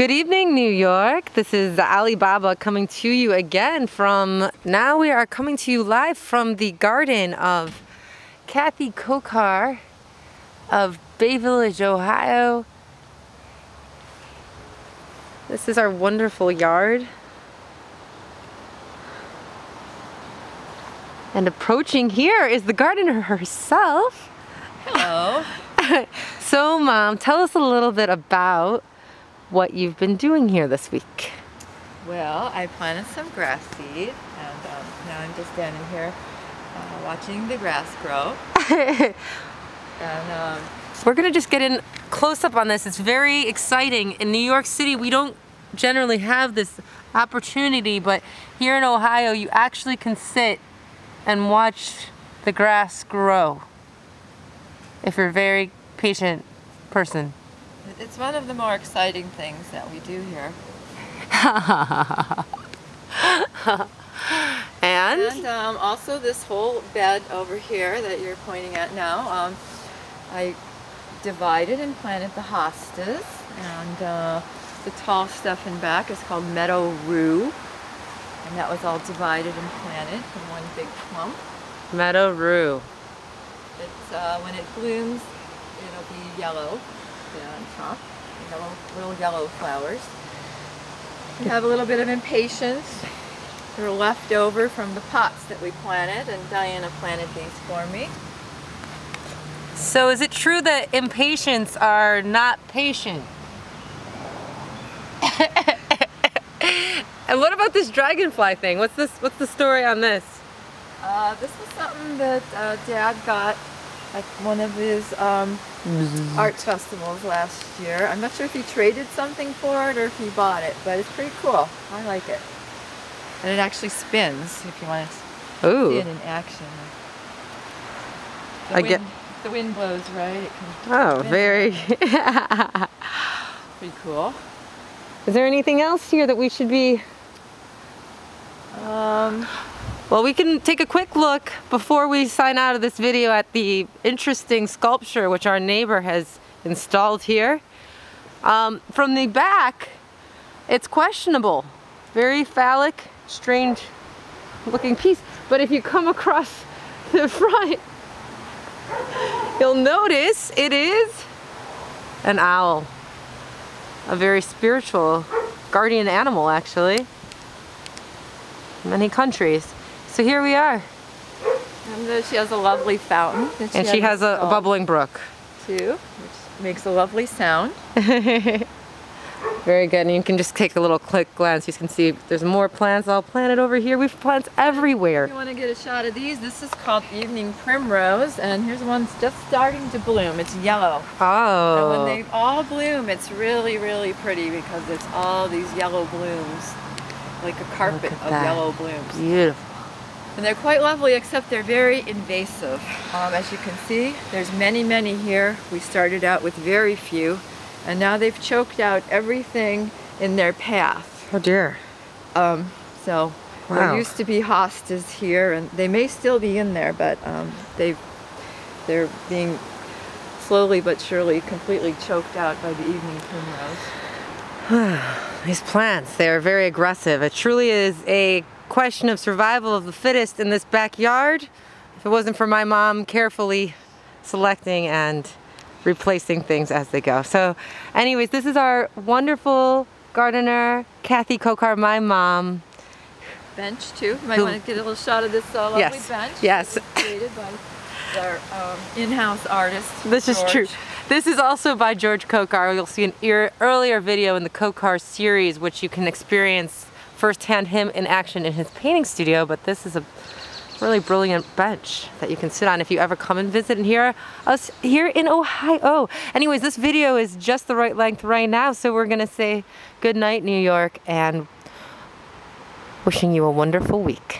Good evening, New York. This is Alibaba coming to you again now we are coming to you live from the garden of Kathy Kocar of Bay Village, Ohio. This is our wonderful yard. And approaching here is the gardener herself. Hello. So, Mom, tell us a little bit about what you've been doing here this week. Well, I planted some grass seed, and now I'm just standing here watching the grass grow. And we're gonna just get in close up on this. It's very exciting. In New York City, we don't generally have this opportunity, but here in Ohio, you actually can sit and watch the grass grow if you're a very patient person. It's one of the more exciting things that we do here. And also this whole bed over here that you're pointing at now, I divided and planted the hostas, and the tall stuff in back is called meadow rue, and that was all divided and planted in one big clump. Meadow rue. It's when it blooms, it'll be yellow on top, little yellow flowers. We have a little bit of impatiens. They're left over from the pots that we planted, and Diana planted these for me. So is it true that impatiens are not patient? And what about this dragonfly thing? What's the story on this? This was something that Dad got at one of his art festivals last year. I'm not sure if he traded something for it or if he bought it, but it's pretty cool. I like it. And it actually spins if you want to see it in action. The wind blows right. It can very. Pretty cool. Is there anything else here that we should be? Well, we can take a quick look before we sign out of this video at the interesting sculpture which our neighbor has installed here. From the back, it's questionable. Very phallic, strange looking piece. But if you come across the front, you'll notice it is an owl. A very spiritual guardian animal, actually. In many countries. So here we are. And she has a lovely fountain. And she has a bubbling brook. Too, which makes a lovely sound. Very good. And you can just take a little quick glance. You can see there's more plants all planted over here. We have plants everywhere. If you want to get a shot of these, this is called evening primrose. And here's one that's just starting to bloom. It's yellow. Oh. And when they all bloom, it's really, really pretty because it's all these yellow blooms. Like a carpet of yellow blooms. Beautiful. And they're quite lovely, except they're very invasive. As you can see, there's many, many here. We started out with very few, and now they've choked out everything in their path. Oh dear. So there used to be hostas here, and they may still be in there, but they're being slowly but surely completely choked out by the evening primrose. These plants, they are very aggressive. It truly is a question of survival of the fittest in this backyard. If it wasn't for my mom carefully selecting and replacing things as they go. So anyways, this is our wonderful gardener, Kathy Kocar, my mom. Bench too. You might want to get a little shot of this lovely bench. Yes. Created by our in-house artist. This is true. This is also by George Kocar. You'll see an earlier video in the Kocar series, which you can experience firsthand him in action in his painting studio. But this is a really brilliant bench that you can sit on if you ever come and visit and hear us here in Ohio. Anyways, this video is just the right length right now, so we're gonna say good night, New York, and wishing you a wonderful week.